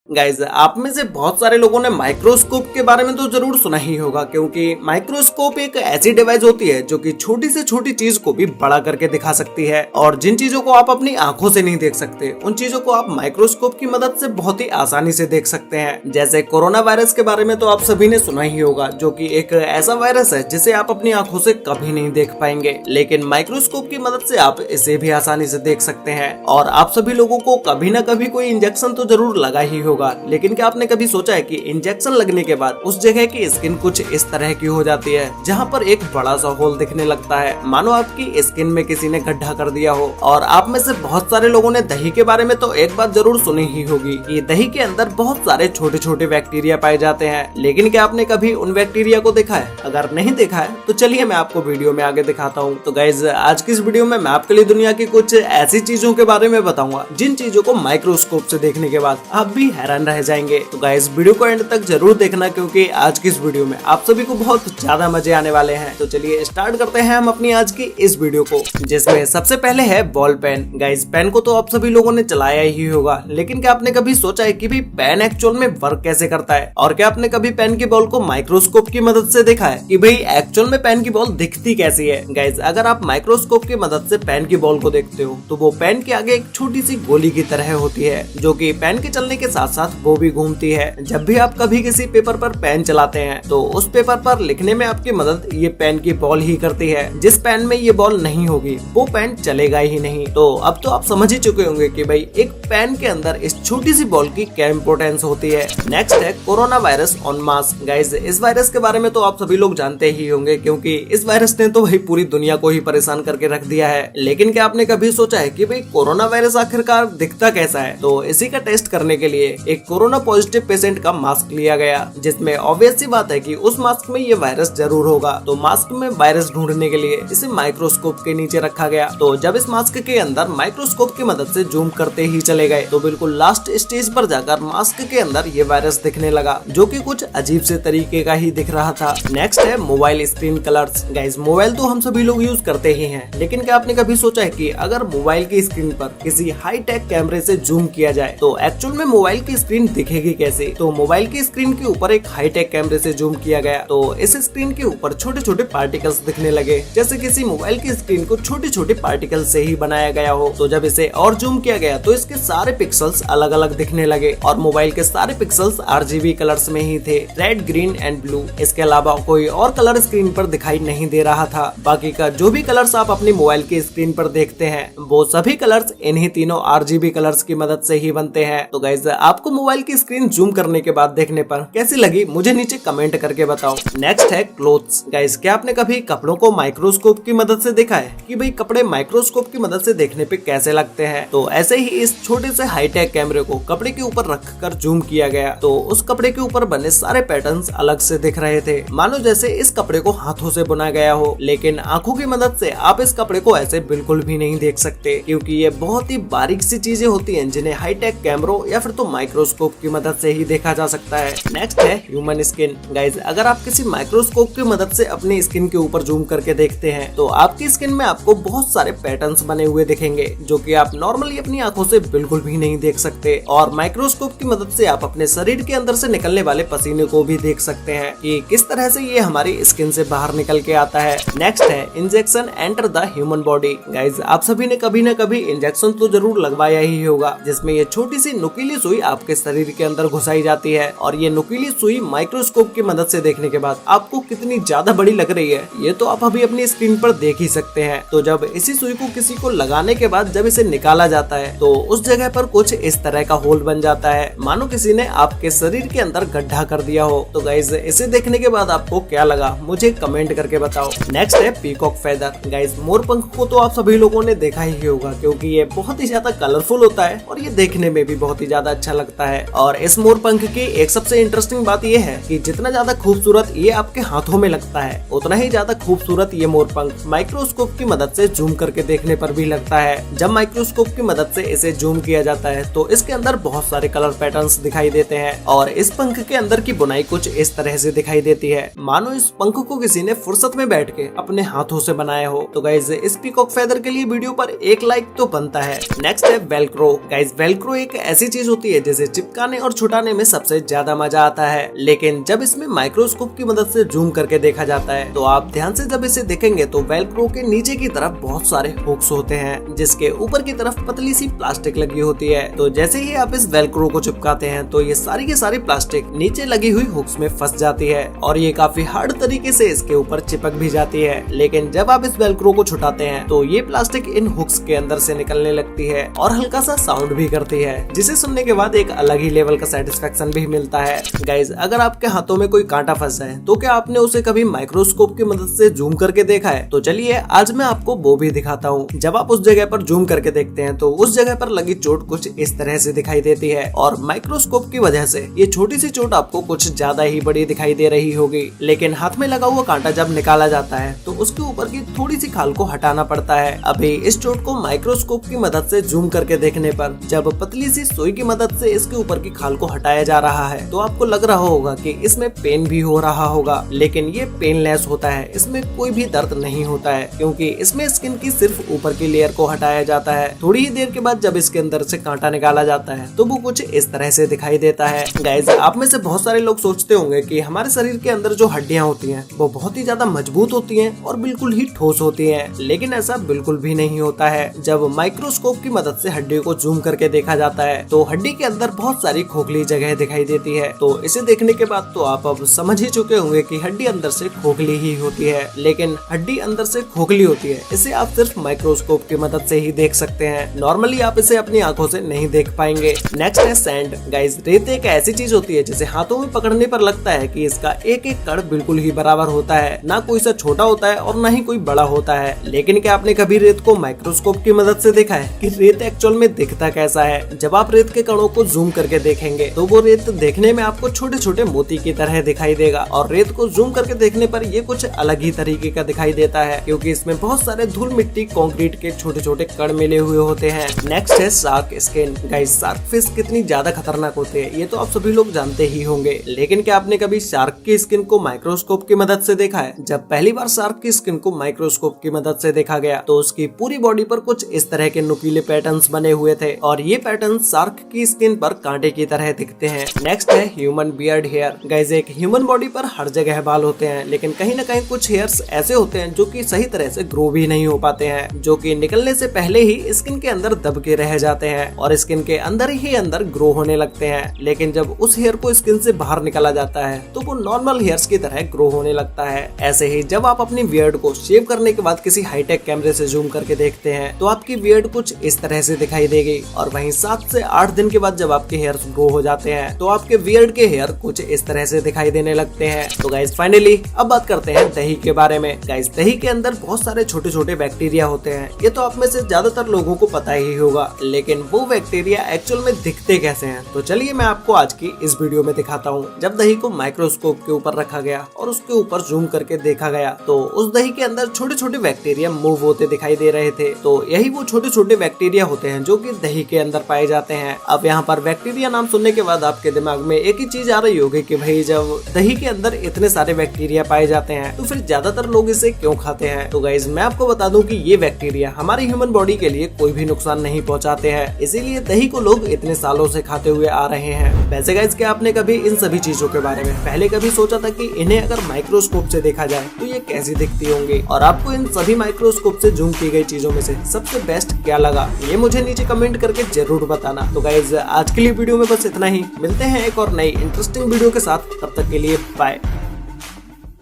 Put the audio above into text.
Guys आप में से बहुत सारे लोगों ने माइक्रोस्कोप के बारे में तो जरूर सुना ही होगा, क्योंकि माइक्रोस्कोप एक ऐसी डिवाइस होती है जो कि छोटी से छोटी चीज को भी बड़ा करके दिखा सकती है। और जिन चीजों को आप अपनी आंखों से नहीं देख सकते उन चीजों को आप माइक्रोस्कोप की मदद से बहुत ही आसानी से देख सकते हैं। जैसे कोरोना वायरस के बारे में तो आप सभी ने सुना ही होगा, जो कि एक ऐसा वायरस है जिसे आप अपनी आंखों से कभी नहीं देख पाएंगे, लेकिन माइक्रोस्कोप की मदद से आप इसे भी आसानी से देख सकते हैं। और आप सभी लोगों को कभी न कभी कोई इंजेक्शन तो जरूर लगा ही होगा, लेकिन क्या आपने कभी सोचा है कि इंजेक्शन लगने के बाद उस जगह की स्किन कुछ इस तरह की हो जाती है, जहाँ पर एक बड़ा सा होल दिखने लगता है, मानो आपकी स्किन में किसी ने गड्ढा कर दिया हो। और आप में से बहुत सारे लोगों ने दही के बारे में तो एक बात जरूर सुनी ही होगी कि दही के अंदर बहुत सारे छोटे छोटे बैक्टीरिया पाए जाते हैं, लेकिन क्या आपने कभी उन बैक्टीरिया को देखा है? अगर नहीं देखा है तो चलिए मैं आपको वीडियो में आगे दिखाता हूँ। तो गाइज आज की इस वीडियो में मैं आपके लिए दुनिया की कुछ ऐसी चीजों के बारे में बताऊंगा जिन चीजों को माइक्रोस्कोप से देखने के बाद आप भी हैरान रह जाएंगे। तो गाइस वीडियो को एंड तक जरूर देखना, क्योंकि आज की इस वीडियो में आप सभी को बहुत ज्यादा मजे आने वाले हैं। तो चलिए स्टार्ट करते हैं हम अपनी आज की इस वीडियो को, जिसमें सबसे पहले है बॉल पेन। गाइस पेन को तो आप सभी लोगों ने चलाया ही होगा, लेकिन क्या आपने कभी सोचा है कि भाई पेन एक्चुअल में वर्क कैसे करता है? और क्या आपने कभी पेन की बॉल को माइक्रोस्कोप की मदद से देखा है कि भाई एक्चुअल में पेन की बॉल दिखती कैसी है? गाइस अगर आप माइक्रोस्कोप की मदद से पेन की बॉल को देखते हो तो वो पेन के आगे एक छोटी सी गोली की तरह होती है, जो कि पेन के चलने के साथ साथ वो भी घूमती है। जब भी आप कभी किसी पेपर पर पेन चलाते हैं तो उस पेपर पर लिखने में आपकी मदद ये पेन की बॉल ही करती है। जिस पेन में ये बॉल नहीं होगी वो पेन चलेगा ही नहीं। तो अब तो आप समझ ही चुके होंगे कि भाई एक पेन के अंदर इस छोटी सी बॉल की क्या इंपोर्टेंस होती है। नेक्स्ट है corona virus on mask. Guys इस वायरस के बारे में तो आप सभी लोग जानते ही होंगे, क्योंकि इस वायरस ने तो भाई पूरी दुनिया को ही परेशान करके रख दिया है। लेकिन क्या आपने कभी सोचा है कि भाई कोरोना वायरस आखिरकार दिखता कैसा है? तो इसी का टेस्ट करने के लिए एक कोरोना पॉजिटिव पेशेंट का मास्क लिया गया, जिसमें ऑब्वियस सी बात है कि उस मास्क में ये वायरस जरूर होगा। तो मास्क में वायरस ढूंढने के लिए इसे माइक्रोस्कोप के नीचे रखा गया। तो जब इस मास्क के अंदर माइक्रोस्कोप की मदद से जूम करते ही चले गए तो बिल्कुल लास्ट स्टेज पर जाकर मास्क के अंदर ये वायरस दिखने लगा, जो कि कुछ अजीब से तरीके का ही दिख रहा था। नेक्स्ट है mobile screen colours. Guys mobile तो हम सभी लोग यूज करते ही हैं, लेकिन क्या आपने कभी सोचा है कि अगर मोबाइल की स्क्रीन पर किसी हाई टेक कैमरे से जूम किया जाए तो एक्चुअल में मोबाइल की स्क्रीन दिखेगी कैसे? तो मोबाइल की स्क्रीन के ऊपर एक हाईटेक कैमरे से जूम किया गया तो इस स्क्रीन के ऊपर छोटे छोटे पार्टिकल्स दिखने लगे, जैसे किसी मोबाइल की स्क्रीन को छोटे छोटे पार्टिकल से ही बनाया गया हो। तो जब इसे और जूम किया गया तो इसके सारे पिक्सल्स अलग अलग दिखने लगे, और मोबाइल के सारे पिक्सल्स आरजीबी कलर्स में ही थे, रेड, ग्रीन एंड ब्लू। इसके अलावा कोई और कलर स्क्रीन पर दिखाई नहीं दे रहा था। बाकी का जो भी कलर्स आप अपनी मोबाइल की स्क्रीन पर देखते हैं वो सभी कलर्स इन्हीं तीनों आरजीबी कलर्स की मदद से ही बनते हैं। तो गाइस आपको मोबाइल की स्क्रीन जूम करने के बाद देखने पर कैसी लगी मुझे नीचे कमेंट करके बताओ। नेक्स्ट है क्लोथ्स। गाइस क्या आपने कभी कपड़ों को माइक्रोस्कोप की मदद से देखा है कि भाई कपड़े माइक्रोस्कोप की मदद से देखने पे कैसे लगते हैं? तो ऐसे ही इस छोटे से हाईटेक कैमरे को कपड़े के ऊपर रखकर जूम किया गया तो उस कपड़े के ऊपर बने सारे पैटर्न्स अलग से दिख रहे थे, मानो जैसे इस कपड़े को हाथों से बुना गया हो। लेकिन आंखों की मदद से आप इस कपड़े को ऐसे बिल्कुल भी नहीं देख सकते, क्योंकि ये बहुत ही बारीक सी चीजें होती हैं जिन्हें हाईटेक कैमरों या फिर तो माइक्रोस्कोप की मदद से ही देखा जा सकता है। नेक्स्ट है ह्यूमन स्किन। गाइज अगर आप किसी माइक्रोस्कोप की मदद से अपनी स्किन के ऊपर जूम करके देखते हैं तो आपकी स्किन में आपको बहुत सारे पैटर्न्स बने हुए दिखेंगे, जो कि आप नॉर्मली अपनी आंखों से बिल्कुल भी नहीं देख सकते। और माइक्रोस्कोप की मदद से आप अपने शरीर के अंदर से निकलने वाले पसीने को भी देख सकते हैं कि किस तरह से ये हमारी स्किन से बाहर निकल के आता है। नेक्स्ट है injection enter the human body. Guys आप सभी ने कभी न कभी इंजेक्शन तो जरूर लगवाया ही होगा, जिसमें ये छोटी सी नुकीली सुई आपके शरीर के अंदर घुसाई जाती है, और ये नुकीली सुई माइक्रोस्कोप की मदद से देखने के बाद आपको कितनी ज्यादा बड़ी लग रही है ये तो आप अभी अपनी स्क्रीन पर देख ही सकते हैं। तो जब इसी सुई को किसी को लगाने के बाद जब इसे निकाला जाता है तो उस जगह पर कुछ इस तरह का होल बन जाता है, मानो किसी ने आपके शरीर के अंदर गड्ढा कर दिया हो। तो गाइज इसे देखने के बाद आपको क्या लगा मुझे कमेंट करके बताओ। नेक्स्ट है पीकॉक फेदर। गाइज मोर पंख को तो आप सभी लोगों ने देखा ही होगा, क्योंकि ये बहुत ही ज्यादा कलरफुल होता है और ये देखने में भी बहुत ही ज्यादा अच्छा लगता है। और इस मोर पंख की एक सबसे इंटरेस्टिंग बात ये है कि जितना ज्यादा खूबसूरत ये आपके हाथों में लगता है उतना ही ज्यादा खूबसूरत ये मोर पंख माइक्रोस्कोप की मदद से जूम करके देखने पर भी लगता है। जब माइक्रोस्कोप की मदद से इसे जूम किया जाता है तो इसके अंदर बहुत सारे कलर पैटर्न्स दिखाई देते हैं, और इस पंख के अंदर की बुनाई कुछ इस तरह से दिखाई देती है मानो इस पंख को किसी ने फुर्सत में बैठ के अपने हाथों से बनाया हो। तो गाइज इस पीकॉक फेदर के लिए वीडियो पर एक लाइक तो बनता है। नेक्स्ट है वेलक्रो। गाइज वेलक्रो एक ऐसी चीज होती है जिसे चिपकाने और छुटाने में सबसे ज्यादा मजा आता है। लेकिन जब इसमें माइक्रोस्कोप की मदद से जूम करके देखा जाता है तो आप ध्यान से जब इसे देखेंगे तो वेलक्रो के नीचे की तरफ बहुत सारे हुक्स होते हैं जिसके ऊपर की तरफ पतली सी प्लास्टिक लगी होती है। तो जैसे ही आप इस वेलक्रो को चिपकाते हैं तो ये सारी की सारी प्लास्टिक नीचे लगी हुई हुक्स में फंस जाती है और ये काफी हार्ड तरीके से इसके ऊपर चिपक भी जाती है। लेकिन जब आप इस वेलक्रो को छुटाते हैं तो ये प्लास्टिक इन हुक्स के अंदर से निकलने लगती है और हल्का सा साउंड भी करती है, जिसे सुनने के बाद एक अलग ही लेवल का सेटिस्फेक्शन भी मिलता है। गाइज, अगर आपके हाथों में कोई कांटा फंस जाए तो क्या आपने उसे कभी माइक्रोस्कोप की मदद से जूम करके देखा है? तो चलिए आज मैं आपको वो भी दिखाता हूँ। जब आप उस जगह पर जूम करके देखते हैं तो उस जगह पर लगी चोट कुछ इस तरह से दिखाई देती है और माइक्रोस्कोप की वजह से ये छोटी सी चोट आपको कुछ ज्यादा ही बड़ी दिखाई दे रही होगी। लेकिन हाथ में लगा हुआ कांटा जब निकाला जाता है तो उसके ऊपर की थोड़ी सी खाल को हटाना पड़ता है। अभी इस चोट को माइक्रोस्कोप की मदद से जूम करके देखने पर जब पतली सी सुई की मदद से इसके ऊपर की खाल को हटाया जा रहा है तो आपको लग रहा होगा कि इसमें पेन भी हो रहा होगा, लेकिन ये पेनलेस होता है। इसमें कोई भी दर्द नहीं होता है क्योंकि इसमें स्किन की सिर्फ ऊपर की लेयर को हटाया जाता है। थोड़ी ही देर के बाद जब इसके अंदर से कांटा निकाला जाता है तो वो कुछ इस तरह से दिखाई देता है। गाइस, आप में से बहुत सारे लोग सोचते होंगे कि हमारे शरीर के अंदर जो हड्डियां होती हैं वो बहुत ही ज्यादा मजबूत होती हैं और बिल्कुल ही ठोस होती हैं, लेकिन ऐसा बिल्कुल भी नहीं होता है। जब माइक्रोस्कोप की मदद से हड्डी को जूम करके देखा जाता है तो हड्डी के अंदर बहुत सारी खोखली जगह दिखाई देती है। तो इसे देखने के बाद तो आप अब समझ ही चुके होंगे कि हड्डी अंदर से खोखली ही होती है, लेकिन हड्डी अंदर से खोखली होती है इसे आप सिर्फ माइक्रोस्कोप की मदद से ही देख सकते हैं। नॉर्मली आप इसे अपनी आंखों से नहीं देख पाएंगे। नेक्स्ट है सैंड। गाइस, रेत एक ऐसी चीज होती है जिसे हाथों में पकड़ने पर लगता है कि इसका एक एक कण बिल्कुल ही बराबर होता है, ना कोई सा छोटा होता है और ना ही कोई बड़ा होता है। लेकिन क्या आपने कभी रेत को माइक्रोस्कोप की मदद से देखा है कि रेत एक्चुअल में दिखता कैसा है? जब आप रेत के कणों को जूम करके देखेंगे तो वो रेत देखने में आपको छोटे छोटे मोती की तरह दिखाई देगा और रेत को जूम करके देखने पर ये कुछ अलग ही तरीके का दिखाई देता है क्योंकि इसमें बहुत सारे धूल मिट्टी कंक्रीट के छोटे छोटे कण मिले हुए होते हैं। नेक्स्ट है shark skin. Guys, shark fish कितनी ज्यादा खतरनाक होते हैं ये तो आप सभी लोग जानते ही होंगे, लेकिन क्या आपने कभी शार्क की स्किन को माइक्रोस्कोप की मदद से देखा है? जब पहली बार शार्क की स्किन को माइक्रोस्कोप की मदद से देखा गया तो उसकी पूरी बॉडी पर कुछ इस तरह के नुकीले पैटर्न्स बने हुए थे और ये पैटर्न शार्क की स्किन पर कांटे की तरह दिखते हैं। नेक्स्ट है ह्यूमन बियर्ड हेयर। गाइस, एक ह्यूमन बॉडी पर हर जगह बाल होते हैं, लेकिन कहीं न कहीं कुछ हेयर्स ऐसे होते हैं जो कि सही तरह से ग्रो भी नहीं हो पाते हैं, जो कि निकलने से पहले ही स्किन के अंदर दब के रह जाते हैं और स्किन के अंदर ही अंदर ग्रो होने लगते हैं। लेकिन जब उस हेयर को स्किन से बाहर निकाला जाता है तो वो नॉर्मल हेयर्स की तरह ग्रो होने लगता है। ऐसे ही जब आप अपनी बियर्ड को शेव करने के बाद किसी हाईटेक कैमरे से जूम करके देखते हैं तो आपकी बियर्ड कुछ इस तरह से दिखाई देगी और वहीं 7 से 8 दिन के बाद जब आपके हेयर्स ग्रो हो जाते हैं तो आपके बियर्ड के हेयर कुछ इस तरह से दिखाई देने लगते हैं। तो गाइस, फाइनली अब बात करते हैं दही के बारे में। गाइस, दही के अंदर बहुत सारे छोटे छोटे बैक्टीरिया होते हैं, ये तो आप में से ज्यादातर लोगों को पता ही होगा, लेकिन वो बैक्टीरिया एक्चुअल में दिखते कैसे हैं? तो चलिए मैं आपको आज की इस वीडियो में दिखाता हूँ। जब दही को माइक्रोस्कोप के ऊपर रखा गया और उसके ऊपर जूम करके देखा गया तो उस दही के अंदर छोटे छोटे बैक्टीरिया मूव होते दिखाई दे रहे थे। तो यही वो छोटे छोटे बैक्टीरिया होते हैं जो कि दही के अंदर पाए जाते हैं। अब यहाँ पर बैक्टीरिया नाम सुनने के बाद आपके दिमाग में एक ही चीज आ रही होगी कि भाई जब दही के अंदर इतने सारे बैक्टीरिया पाए जाते हैं तो फिर ज्यादातर लोग इसे क्यों खाते हैं? तो गाइस, मैं आपको बता दूं कि ये बैक्टीरिया हमारी ह्यूमन बॉडी के लिए कोई भी नुकसान नहीं पहुंचाते हैं, इसीलिए दही को लोग इतने सालों से खाते हुए आ रहे हैं। वैसे गाइस, क्या आपने कभी इन सभी चीजों के बारे में पहले कभी सोचा था कि इन्हें अगर माइक्रोस्कोप से देखा जाए तो ये कैसी दिखती होंगी? और आपको इन सभी माइक्रोस्कोप से जूम की गई चीजों में से सबसे बेस्ट क्या लगा ये मुझे नीचे कमेंट करके जरूर बताना। तो गाइस, आज के लिए वीडियो में बस इतना ही। मिलते हैं एक और नई इंटरेस्टिंग वीडियो के साथ, तब तक के लिए बाय।